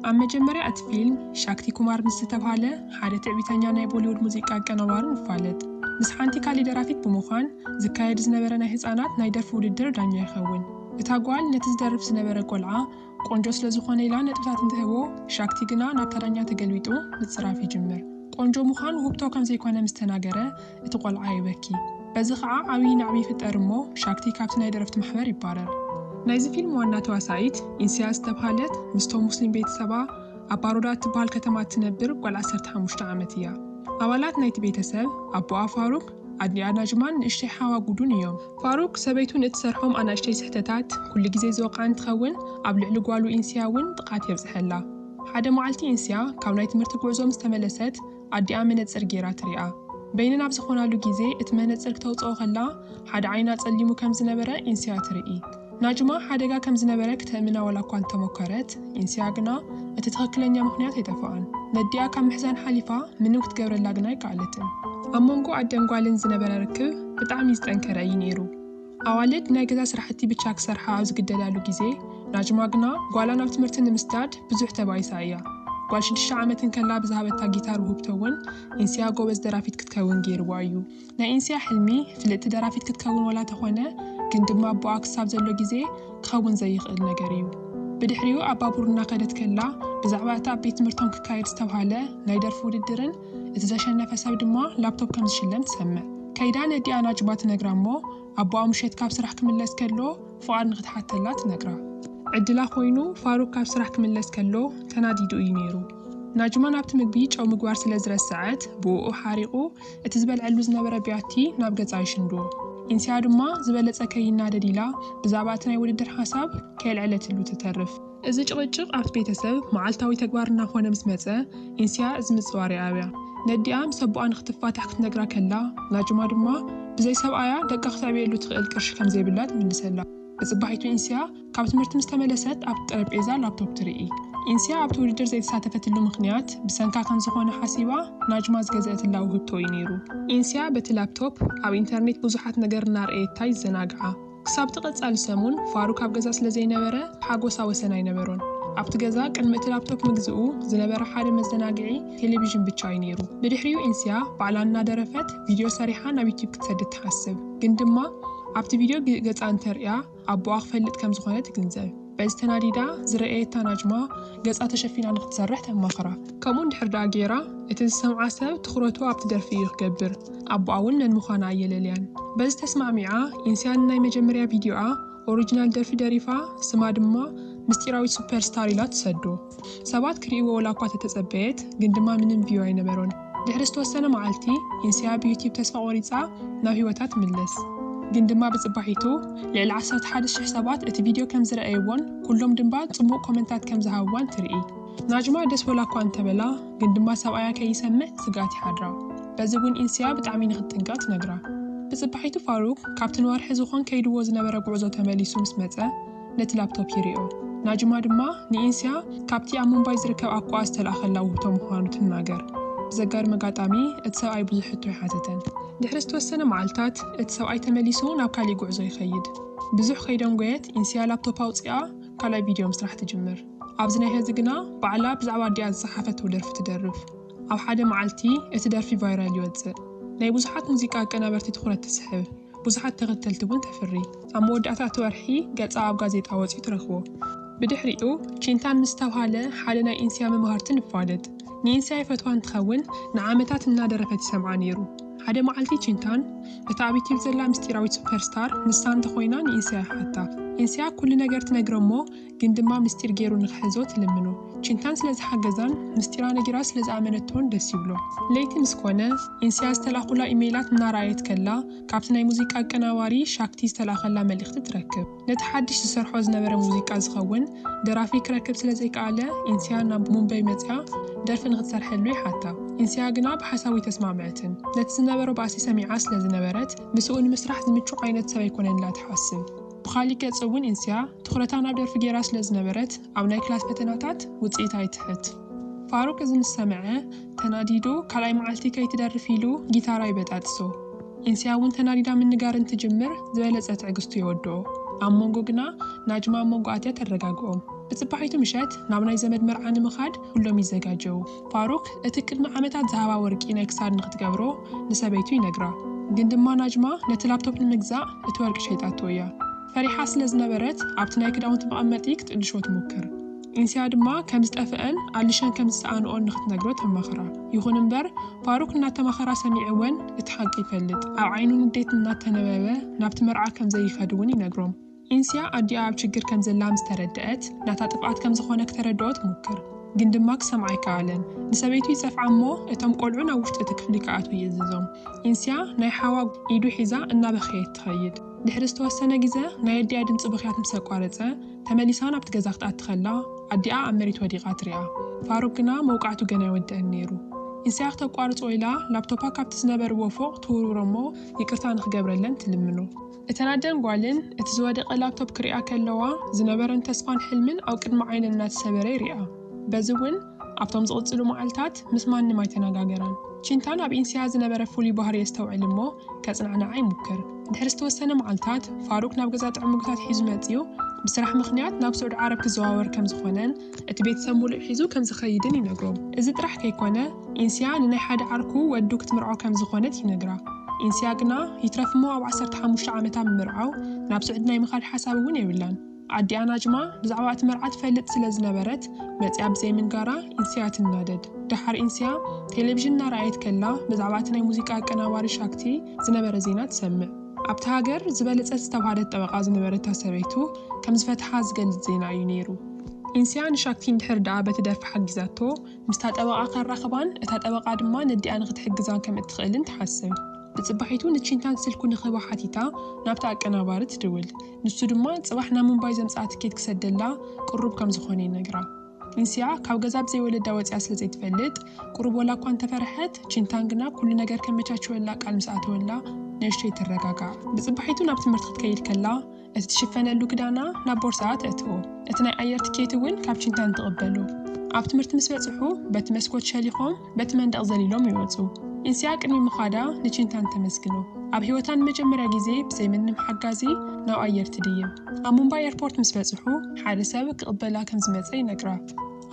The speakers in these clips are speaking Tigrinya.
ኣብ መጀመርያ እቲ ፊልም ሻክቲ ኩማር ዝተባህለ ሓደ ትዕቢተኛ ናይ ቦሊውድ ሙዚቃ ኣቀናባርን ይፋለጥ። ምስ ሓንቲ ካልእ ደራፊት ብምዃን ዝካየድ ዝነበረ ናይ ህፃናት ናይ ደርፊ ውድድር ዳኛ ይኸውን። እታ ጓል ነቲ ዝደርፍ ዝነበረ ቆልዓ ቆንጆ ስለዝኾነ ኢላ ነጥብታት እንትህቦ ሻክቲ ግና ናብታ ዳኛ ተገልቢጡ ምፅራፍ ይጅምር። ቆንጆ ምዃኑ ውህብቶ ከም ዘይኮነ ምስ ተናገረ እቲ ቆልዓ ይበኪ። በዚ ከዓ ዓብዪ ናዕቢ ይፍጠር እሞ ሻክቲ ካብቲ ናይ ደረፍቲ ማሕበር ይባረር። ናይዚ ፊልም ዋና ተዋሳኢት ኢንስያ ዝተባህለት ምስቶም ሙስሊም ቤተሰባ ኣብ ባሮዳ እትበሃል ከተማ እትነብር ጓል 15 ዓመት እያ። ኣባላት ናይቲ ቤተሰብ ኣቦኣ ፋሩክ፣ ኣዲኣ ናጅማን ንእሽተይ ሓዋ ጉዱን እዮም። ፋሩክ ሰበይቱ ንእትሰርሖም ኣናእሽተይ ስሕተታት ኩሉ ግዜ ዝወቕዓ እንትኸውን ኣብ ልዕሊ ጓሉ ኢንስያ እውን ጥቃት የብፅሐላ። ሓደ መዓልቲ ኢንስያ ካብ ናይ ትምህርቲ ጉዕዞ ምስ ተመለሰት ኣዲኣ መነፅር ጌራ ትሪኣ። በይነን ኣብ ዝኾናሉ ግዜ እቲ መነፅር ክተውፅኦ ከላ ሓደ ዓይና ጸሊሙ ከም ዝነበረ ኢንስያ ትርኢ። ናጅማ ሓደጋ ከም ዝነበረ ክትእምና ወላ እኳ እንተሞከረት ኢንስያ ግና እቲ ትኽክለኛ ምኽንያት ኣይተፈኣን። ነዲኣ ካብ ምሕዛን ሓሊፋ ምንም ክትገብረላ ግና ኣይከኣለትን። ኣብ መንጎ ኣደን ጓልን ዝነበረ ርክብ ብጣዕሚ ዝጠንከረ እዩ ነይሩ። ኣዋልድ ናይ ገዛ ስራሕቲ ብቻ ክሰርሓ ኣብ ዝግደዳሉ ግዜ ናጅማ ግና ጓላ ናብ ትምህርቲ ንምስዳድ ብዙሕ ተባይሳ እያ። ጓል 6 ዓመትን ከላ ብዝሃበታ ጊታር ውህብቶ እውን ኢንስያ ጎበዝ ደራፊት ክትከውን ገይርዋ እዩ። ናይ ኢንስያ ሕልሚ ፍልጥቲ ደራፊት ክትከውን ወላ ተኾነ ግን ድማ ኣቦኣ ክሳብ ዘሎ ግዜ ክኸውን ዘይኽእል ነገር እዩ። ብድሕሪኡ ኣብ ባቡር እናኸደት ከላ ብዛዕባ እቲ ኣብ ቤት ትምህርቶም ክካየድ ዝተባሃለ ናይ ደርፊ ውድድርን እቲ ዘሸነፈ ሰብ ድማ ላፕቶፕ ከም ዝሽለም ትሰምዕ። ከይዳ ነዲኣ ናጅማ ትነግራ እሞ ኣቦኣ ምሸት ካብ ስራሕ ክምለስ ከሎ ፍቓድ ንክትሓተላ ትነግራ። ዕድላ ኮይኑ ፋሩክ ካብ ስራሕ ክምለስ ከሎ ተናዲዱ እዩ ነይሩ። ናጅማ ናብቲ ምግቢ ጨው ምግባር ስለ ዝረስዐት ብኡኡ ሓሪቑ እቲ ዝበልዐሉ ዝነበረ ቢያቲ ናብ ገጻ ይሽንድዎ። ኢንስያ ድማ ዝበለፀ ከይናደድ ኢላ ብዛዕባ እቲ ናይ ውድድር ሓሳብ ከየልዕለትሉ ትተርፍ። እዚ ጭቕጭቕ ኣብቲ ቤተሰብ መዓልታዊ ተግባር እናኾነ ምስ መፀ ኢንስያ እዚ ምፅዋር ይኣብያ። ነዲኣ ምስ ኣቦኣ ንክትፋታሕ ክትነግራ ከላ ናጅማ ድማ ብዘይ ሰብኣያ ደቃ ክትዕብየሉ ትኽእል ቅርሺ ከም ዘይብላ ትምልሰላ። ብፅባሒቱ ኢንስያ ካብ ትምህርቲ ምስ ተመለሰት ኣብ ጠረጴዛ ላፕቶፕ ትርኢ። ኢንስያ ኣብቲ ውድድር ዘይተሳተፈትሉ ምኽንያት ብሰንካ ከም ዝኾነ ሓሲባ ናጅማ ዝገዝአትላ ውህብቶ እዩ ነይሩ። ኢንስያ በቲ ላፕቶፕ ኣብ ኢንተርኔት ብዙሓት ነገር እናርአየታ ይዘናግዓ። ክሳብ ትቐጻሊ ሰሙን ፋሩክ ኣብ ገዛ ስለ ዘይነበረ ሓጎሳ ወሰን ኣይነበሮን። ኣብቲ ገዛ ቅድሚ እቲ ላፕቶፕ ምግዝኡ ዝነበረ ሓደ መዘናግዒ ቴሌቪዥን ብቻ እዩ ነይሩ። ብድሕሪኡ ኢንስያ ባዕላ እናደረፈት ቪድዮ ሰሪሓ ናብ ዩቲዩብ ክትሰድድ ትሓስብ። ግን ድማ ኣብቲ ቪድዮ ገጻ እንተርእያ ኣቦኣ ክፈልጥ ከም ዝኾነ ትግንዘብ። በዚ ተናዲዳ ዝረአየታ ናጅማ ገጻ ተሸፊና ንክትሰርሕ ተማኽራ። ከምኡ እንድሕር ዳ ጌራ እቲ ዝሰምዓ ሰብ ትኩረቱ ኣብቲ ደርፊ እዩ ክገብር። ኣቦኣ እውን መን ምዃና ኣየለልያን። በዚ ተስማዕሚዓ ኢንስያ ናይ መጀመርያ ቪድዮኣ ኦሪጂናል ደርፊ ደሪፋ ስማ ድማ ምስጢራዊት ሱፐርስታር ኢላ ትሰዶ። ሰባት ክሪእዎ ወላ እኳ ተተፀበየት ግን ድማ ምንም ቪዮ ኣይነበሮን። ድሕሪ ዝተወሰነ መዓልቲ ኢንስያ ብዩቲዩብ ተስፋ ቆሪፃ ናብ ሂወታ ትምለስ። ግን ድማ ብፅባሒቱ ልዕሊ 11,000 ሰባት እቲ ቪድዮ ከም ዝረአይዎን ኩሎም ድማ ጽቡቕ ኮመንታት ከም ዝሃብዋን ትርኢ። ናጅማ ደስ ወላ እኳ እንተበላ ግን ድማ ሰብኣያ ከይሰምዕ ስጋት ይሓድራ። በዚ እውን ኢንስያ ብጣዕሚ ንክትጥንቀቕ ትነግራ። ብፅባሒቱ ፋሩክ ካብቲ ንወርሒ ዝኾን ከይድዎ ዝነበረ ጉዕዞ ተመሊሱ ምስ መፀ ነቲ ላፕቶፕ ይሪኦ። ናጅማ ድማ ንኢንስያ ካብቲ ኣብ ሙምባይ ዝርከብ ኣኳ ዝተላኸላ ውህብቶ ምዃኑ ትናገር። ብዘጋሪ መጋጣሚ እቲ ሰብኣይ ብዙሕ ሕቶ ይሓትተን። ድሕሪ ዝተወሰነ መዓልታት እቲ ሰብኣይ ተመሊሱ ናብ ካሊእ ጉዕዞ ይኸይድ። ብዙሕ ከይደንጎየት ኢንስያ ላፕቶፕ ኣውፂኣ ካልኣይ ቪድዮ ምስራሕ ትጅምር። ኣብዚ ናይ ሕዚ ግና ባዕላ ብዛዕባ ኣዲኣ ዝፀሓፈቶ ደርፊ ትደርፍ። ኣብ ሓደ መዓልቲ እቲ ደርፊ ቫይራል ይወፅእ። ናይ ብዙሓት ሙዚቃ ኣቀናበርቲ ትኹረት ትስሕብ። ብዙሓት ተኸተልቲ እውን ተፍሪ። ኣብ መወዳእታ እቲ ወርሒ ገጻ ኣብ ጋዜጣ ወፂኡ ትረኽቦ። ብድሕሪኡ ቺንታን ምስ ተባህለ ሓደ ናይ ኢንስያ መምሃርትን ይፋለጥ። ንኢንስያ ይፈትዋ እንትኸውን ንዓመታት እናደረፈት ይሰምዓ ነይሩ። ሓደ መዓልቲ ቺንታን እታ ኣብ ዩቲዩብ ዘላ ምስጢራዊት ሱፐርስታር ንሳ እንተኾይና ንኢንስያ ይሓታ። ኢንስያ ኩሉ ነገር ትነግሮ እሞ ግን ድማ ምስጢር ገይሩ ንክሕዞ ትልምኖ። ቺንታን ስለ ዝሓገዛን ምስጢራ ነጊራ ስለ ዝኣመነቶን ደስ ይብሎ። ለይቲ ምስ ኮነ ኢንስያ ዝተላኹላ ኢሜይላት እናረኣየት ከላ ካብቲ ናይ ሙዚቃ ኣቀናባሪ ሻክቲ ዝተላኸላ መልእኽቲ ትረክብ። ነቲ ሓድሽ ዝሰርሖ ዝነበረ ሙዚቃ ዝኸውን ደራፊ ክረክብ ስለ ዘይከኣለ ኢንስያ ናብ ሙምባይ መፅያ ደርፊ ንክትሰርሐሉ ይሓታ። ኢንስያ ግና ብሓሳቡ ተስማዕምዕትን። ነቲ ዝነበሮ ባእሲ ሰሚዓ ስለ ዝነበረት ምስኡ ንምስራሕ ዝምቹ ዓይነት ሰብ ኣይኮነን ላ ትሓስብ። ብኻሊእ ገጽ እውን ኢንስያ ትኹረታ ናብ ደርፊ ጌራ ስለ ዝነበረት ኣብ ናይ ክላስ ፈተናታት ውፅኢታ ይትሕት። ፋሩክ እዚ ምስ ሰምዐ ተናዲዱ ካልኣይ መዓልቲ ከይትደርፍ ኢሉ ጊታራ ይበጣጥሶ። ኢንስያ እውን ተናዲዳ ምንጋር እንትጅምር ዝበለፀ ትዕግስቱ ይወድኦ። ኣብ መንጎ ግና ናጅማ ኣብ መንጎ ኣትያ ተረጋግኦም። بصباحيቱ مشات ናብ ናይ ዘመድ መርዓ ንምኻድ ሁሎም ይዘጋጀው ፋሩክ እቲ ቅድሚ ዓመታት ዝሃባ ወርቂ ናይ ክሳድ ንኽትገብሮ ንሰበይቱ ይነግራ ግን ድማ ናጅማ ነቲ ላፕቶፕ ንምግዛእ እቲ ወርቂ ሸይጣቶ እያ ፈሪሓ ስለ ዝነበረት ኣብቲ ናይ ክዳውንቲ መቐመጢ ክትጥልሾ ትሞክር ኢንስያ ድማ ከም ዝጠፍአን ኣልሸን ከም ዝሰኣንኦን ንኽትነግሮ ተማኽራ ይኹን እምበር ፋሩክ እናተማኽራ ሰሚዕወን እቲ ሓቂ ይፈልጥ ኣብ ዓይኑ ንዴት እናተነበበ ናብቲ መርዓ ከም ዘይኸድውን ይነግሮም ኢንስያ ኣዲኣ ኣብ ችግር ከም ዘላ ምስ ተረድአት ናታ ጥፍኣት ከም ዝኾነ ክትረድኦ ትሞክር ግን ድማ ክሰምዓ ኣይከኣለን ንሰበይቱ ይፀፍዓ እሞ እቶም ቆልዑ ናብ ውሽጢ እቲ ክፍሊ ከኣትው ይእዝዞም ኢንስያ ናይ ሓዋ ኢዱ ሒዛ እናበኸየት ትኸይድ ድሕሪ ዝተወሰነ ግዜ ናይ ኣዲኣ ድምፂ ብኽያት ምስ ኣቋረፀ ተመሊሳ ናብቲ ገዛ ክትኣት ትኸላ ኣዲኣ ኣብ መሬት ወዲቓ ትሪኣ ፋሩክ ግና መውቃዕቱ ገና ይወድአን ነይሩ ኢንስያ ክተቋርፆ ኢላ ላፕቶፓ ካብቲ ዝነበርዎ ፎቕ ትውርውሮ እሞ ይቅርታ ንኽገብረለን ትልምኖ እተናደን ጓልን እቲ ዝወደቐ ላፕቶፕ ክሪኣ ከለዋ ዝነበረን ተስፋን ሕልምን ኣብ ቅድሚ ዓይነን እናተሰበረ ይሪኣ በዚ እውን ኣብቶም ዝቕፅሉ መዓልታት ምስ ማንም ኣይተነጋገራን ቺንታን ኣብ ኢንስያ ዝነበረ ፍሉይ ባህሪ የስተውዕል እሞ ከጽናዕናዓ ይሙክር ድሕሪ ዝተወሰነ መዓልታት ፋሩክ ናብ ገዛ ጥዕምጉታት ሒዙ መፂኡ ብስራሕ ምኽንያት ናብ ስዑድ ዓረብ ክዘዋወር ከም ዝኾነን እቲ ቤተሰብ ሙሉእ ሒዙ ከም ዝኸይድን ይነግሮም እዚ ጥራሕ ከይኮነ ኢንስያ ንናይ ሓደ ዓርኩ ወዱ ክትምርዖ ከም ዝኾነት ይነግራ ኢንስያ ግና ይትረፍ እሞ ኣብ 15 ዓመታ ብምርዓው ናብ ስዑድ ናይ ምኻድ ሓሳብ እውን የብላን ኣዲኣ ናጅማ ብዛዕባ እቲ መርዓ ትፈልጥ ስለ ዝነበረት መፂኣ ብዘይምንጋራ ኢንስያ ትናደድ ድሓር ኢንስያ ቴሌቪዥን እናረኣየት ከላ ብዛዕባ እቲ ናይ ሙዚቃ አቀናባሪ ሻክቲ ዝነበረ ዜና ትሰምዕ ኣብቲ ሃገር ዝበለፀት ዝተባሃለት ጠበቓ ዝነበረት ሰበይቱ ከም ዝፈትሓ ዝገልጽ ዜና እዩ ነይሩ ኢንስያ ንሻክቲ እንድሕር ደኣ በቲ ደርፊ ሓጊዛቶ ምስታ ጠበቓ ከራኸባን እታ ጠበቓ ድማ ነዲኣ ንኽትሕግዛን ከም እትኽእልን ትሓስብ ብጽባሒቱ ንቺንታን ስልኩ ንኽባ ሓቲታ ናብታ አቀናባሪ ትድውል ንሱ ድማ ጽባሕ ናብ ሙምባይ ዘምጽኣ ትኬት ክሰደላ ቅሩብ ከም ዝኾነ ይነግራ ኢንስያ ካብ ገዛ ብዘይወለዳ ወፂኣ ስለ ዘይትፈልጥ ቅሩብ ወላ እኳ እንተፈርሐት ቺንታን ግና ኩሉ ነገር ከመቻችወላ ቃል ምስኣተወላ ንእሽተይ ትረጋጋዕ ብጽባሒቱ ናብ ትምህርቲ ክትከይድ ከላ እቲ ትሽፈነሉ ክዳና ናብ ቦርሳኣ ተእትዎ እቲ ናይ ኣየር ትኬት እውን ካብ ቺንታን ትቕበሉ ኣብ ትምህርቲ ምስ በጽሑ በቲ መስኮት ሸሊኾም በቲ መንደቕ ዘሊሎም ይወፁ ኢንስያ ቅድሚ ምኻዳ ንቺንታን ተመስግኖ ኣብ ህይወታን መጀመርያ ግዜ ብዘይምንም ሓጋዚ ናብ ኣየር ትድይብ ኣብ ሙምባይ ኤርፖርት ምስ በጽሑ ሓደ ሰብ ክቕበላ ከም ዝመፀ ይነግራ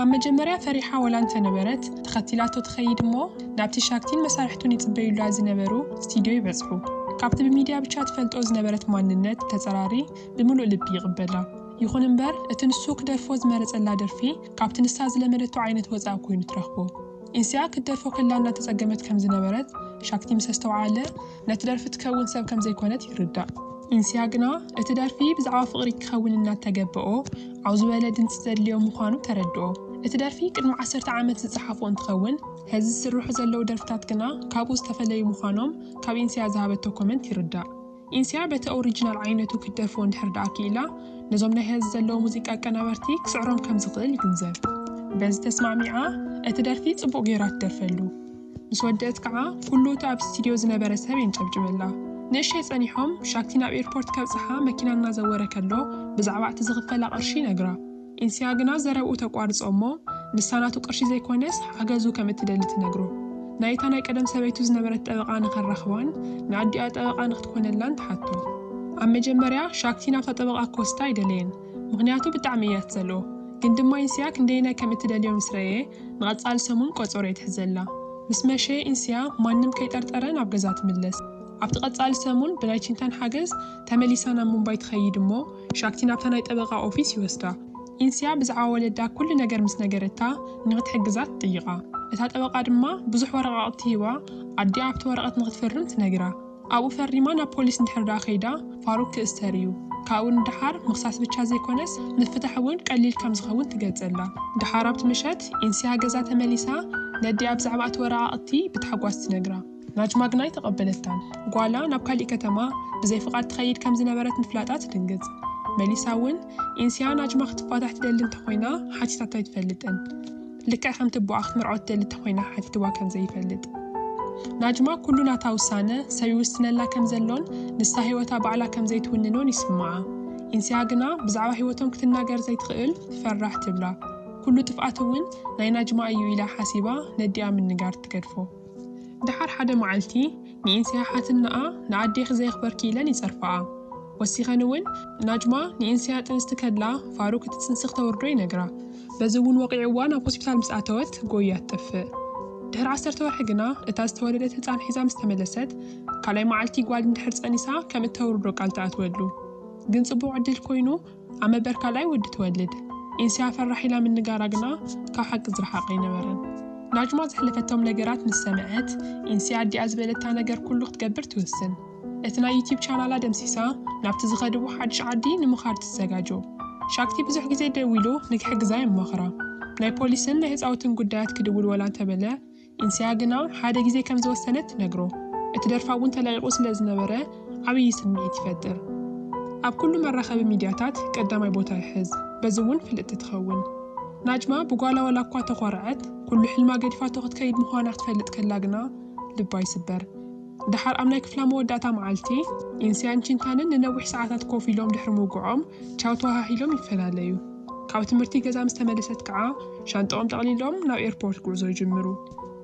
ኣብ መጀመርያ ፈሪሓ ወላ እንተነበረት ተኸቲላቶ ትኸይድ እሞ ናብቲ ሻክቲን መሳርሕቱን ይጽበዩላ ዝነበሩ ስቱድዮ ይበጽሑ ካብቲ ብሚድያ ብቻ ትፈልጦ ዝነበረት ማንነት ተጸራሪ ብምሉእ ልቢ ይቕበላ ይኹን እምበር እቲ ንሱ ክደርፎ ዝመረጸላ ደርፊ ካብቲ ንሳ ዝለመደቶ ዓይነት ወጻእ ኮይኑ ትረኽቦ ኢንስያ ክትደርፎ ከላ እናተጸገመት ከም ዝነበረት ሻክቲ ምስ ዝተወዓለ ነቲ ደርፊ ትከውን ሰብ ከም ዘይኮነት ይርዳእ ኢንስያ ግና እቲ ደርፊ ብዛዕባ ፍቕሪ ክኸውን እናተገብኦ ኣብ ዝበለ ድምፂ ዘድልዮ ምዃኑ ተረድኦ እቲ ደርፊ ቅድሚ 10 ዓመት ዝጸሓፎ እንትኸውን ሕዚ ዝስርሑ ዘለዉ ደርፍታት ግና ካብኡ ዝተፈለዩ ምዃኖም ካብ ኢንስያ ዝሃበቶ ኮመንት ይርዳእ ኢንስያ በቲ ኦሪጂናል ዓይነቱ ክትደርፎ እንድሕር ደኣ ክኢላ ነዞም ናይ ሕዚ ዘለዉ ሙዚቃ አቀናበርቲ ክስዕሮም ከም ዝኽእል ይግንዘብ በዚ ተስማዕሚዓ እቲ ደርፊ ጽቡቕ ጌራ ትደርፈሉ ምስ ወደአት ከዓ ኩሉ እቲ ኣብ ስቱድዮ ዝነበረ ሰብ የንጨብጭበላ ንእሽተይ ጸኒሖም ሻክቲ ናብ ኤርፖርት ከብጽሓ መኪና እናዘወረ ከሎ ብዛዕባ እቲ ዝኽፈላ ቅርሺ ነግራ ኢንስያ ግና ዘረብኡ ተቋርጾ እሞ ንሳናቱ ቅርሺ ዘይኮነስ ሓገዙ ከም እትደሊ ትነግሮ ናይታ ናይ ቀደም ሰበይቱ ዝነበረት ጠበቓ ንኸራኽባን ንኣዲኣ ጠበቓ ንኽትኮነላን ትሓቶ ኣብ መጀመርያ ሻክቲ ናብታ ጠበቓ ክወስዳ ኣይደለየን ምኽንያቱ ብጣዕሚ እያ ትጸልኦ ግን ድማ ኢንስያ ክንደይናይ ከም እትደልዮ ምስ ረአየ ንቐጻሊ ሰሙን ቆጾሮ የትሕዘላ ምስ መሸ ኢንስያ ማንም ከይጠርጠረ ናብ ገዛ ትምለስ ኣብቲ ቀጻሊ ሰሙን ብናይ ቺንታን ሓገዝ ተመሊሳ ናብ ሙምባይ ትኸይድ እሞ ሻክቲ ናብታ ናይ ጠበቓ ኦፊስ ይወስዳ ኢንስያ ብዛዕባ ወለዳ ኩሉ ነገር ምስ ነገረታ ንኽትሕግዛት ትጥይቓ እታ ጠበቓ ድማ ብዙሕ ወረቓቕቲ ሂባ ኣዲኣ ኣብቲ ወረቐት ንኽትፈርም ትነግራ ኣብኡ ፈሪማ ናብ ፖሊስ እንድሕር ደኣ ኸይዳ ፋሩክ ክእስተር እዩ ካብኡ ንድሓር ምኽሳስ ብቻ ዘይኮነስ ምፍታሕ እውን ቀሊል ከም ዝኸውን ትገልጸላ ድሓር ኣብቲ ምሸት ኢንስያ ገዛ ተመሊሳ ነዲኣ ብዛዕባ እቲ ወረቓቕቲ ብታሕጓስ ትነግራ ናጅማ ግና ተቐበለታን ጓላ ናብ ካሊእ ከተማ ብዘይ ፍቓድ ትኸይድ ከም ዝነበረት ምፍላጣ ትድንግጽ መሊሳ እውን ኢንስያ ናጅማ ክትፋታሕ ትደሊ እንተኾይና ሓቲታታ ኣይትፈልጥን ልክዕ ከም ትቡኣ ክትምርዖ ትደሊ እንተኾይና ሓቲትዋ ከም ዘይፈልጥ ናጅማ ኩሉ ናታ ውሳነ ሰብ ይውስነላ ከም ዘሎን ንሳ ህይወታ ባዕላ ከም ዘይትውንኖን ይስምዓ ኢንስያ ግና ብዛዕባ ህይወቶም ክትናገር ዘይትኽእል ትፈራሕ ትብላ ኩሉ ጥፍኣት እውን ናይ ናጅማ እዩ ኢላ ሓሲባ ነዲኣ ምንጋር ትገድፎ ድሓር ሓደ መዓልቲ ንኢንስያ ሓትናኣ ንኣዴኽ ዘይኽበርኪ ኢለን ይጸርፈኣ وسيخنون نجمة نإنسيا تنستكلا فاروق تتسنسخ توردو ينقرا بزون وقعوان أو هوسبيتال مساعتوت قويات تفق دهر 10 ورحقنا اتاز تولدت هتان حزام استملست كالاي معالتي قوال ندحرز أنيسا كم التوردو قالتا أتولدو قن صبو عدل كوينو عما بركالاي ود تولد إنسيا فرحيلا من نقاراقنا كا حق زرحاقي نورن نجمة زحلفتهم نقرات نسمعت إنسيا عدي أزبلتا نقر كله تقبر توسن اتنا يوتيوب شانالا دمسيسا نابت زغدو حدش عدي نمخار تساقاجو شاكتي بزح جزي دويلو نكحق زايم مخرا ناي بوليسن لهز أوتن قدات كدول ولا تبلا إنسيا قنا حادا جزي كم زوستنت نقرو اتدرفاون تلاقوس لازنبرا عبي سميت يفدر أب كل مرة خب ميدياتات قدامي بوتا يحز بزون في الاتتخون نجمة بقالة ولا قوة تقرعت كل حلما قدفات وقت كيد مخوانا اختفلت كلاقنا لباي سبر دحر أمنا كفلا موداتا معالتي إنسيان چنتانن ننوح ساعتات كوفي لوم دحر موقعهم چاوتوها هيلوم يفلاليو كاوت مرتي قزام استملست كعا شانتقوم تقليلوم ناو ايربورت قعزو يجمرو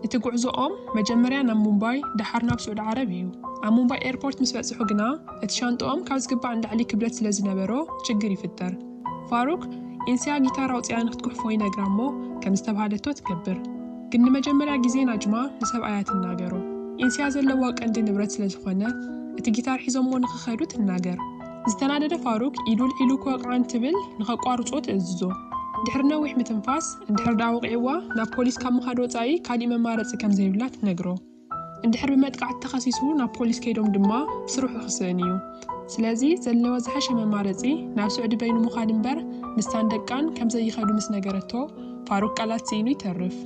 اتقعزوهم مجمريا نام مومباي دحر ناب سعود عربيو عم مومباي ايربورت مسبقسحو قنا اتشانتقوم كاوز قبع عند علي كبلت سلازنبرو چقر يفتر فاروق إنسيا جيتارا وطيان اختكح فوينا جرامو كم استبهادتو تكبر قن مجمريا جزين أجما نسب آيات الناقرو إنسيا زلواق عند نبرت سلازخوانا اتي جيتار حيزومو نخخيرو تناقر زتنادد فاروق إيلول إلوك واقعان تبل نخقوارو صوت إززو دحر نوح متنفاس اندحر داوق عوا نا بوليس كام مخادو تاي كالي ممارس كم زيبلات نقرو اندحر بمدقع التخصيصو نا بوليس كيدوم دما بسروح خسانيو سلازي زلوا زحش ممارسي نا سعود بين مخادمبر نستاندقان كم زي يخدو مس نقرتو فاروق قالات زينو يترف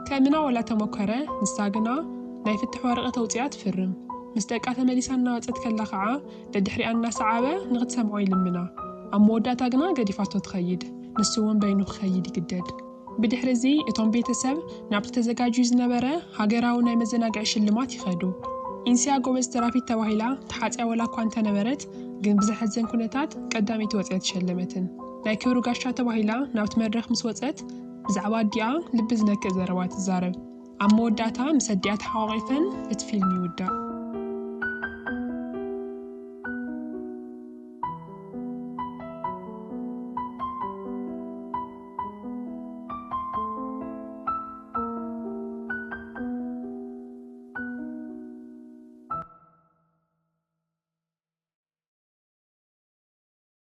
كامنا ولا تمكره نستاغنا نا يفتح ورقه توصيات فرم مستقاته مليسانا وصت كلا خعا ددحري أنا سعابه نغت سمعوي لمنا أموداتا قنا قديفاتو تخيد نسوون بينو خيد يقدد بدحرزي اتون بيتسب نابت تزقاجو زنبره هاقراو ناي مزناقع شلمات يخدو إنسيا قوبز ترافي التواهيلا تحاتي ولا كوانتا نبرت قن بزحت زن كونتات قدامي توصيت شلمتن ناي كورو قاشا تواهيلا نابت مرخ مسوصت بزعوات ديا لبزنك زروات الزارب أموداتا مسديات حواغيفن اتفيلمي ودا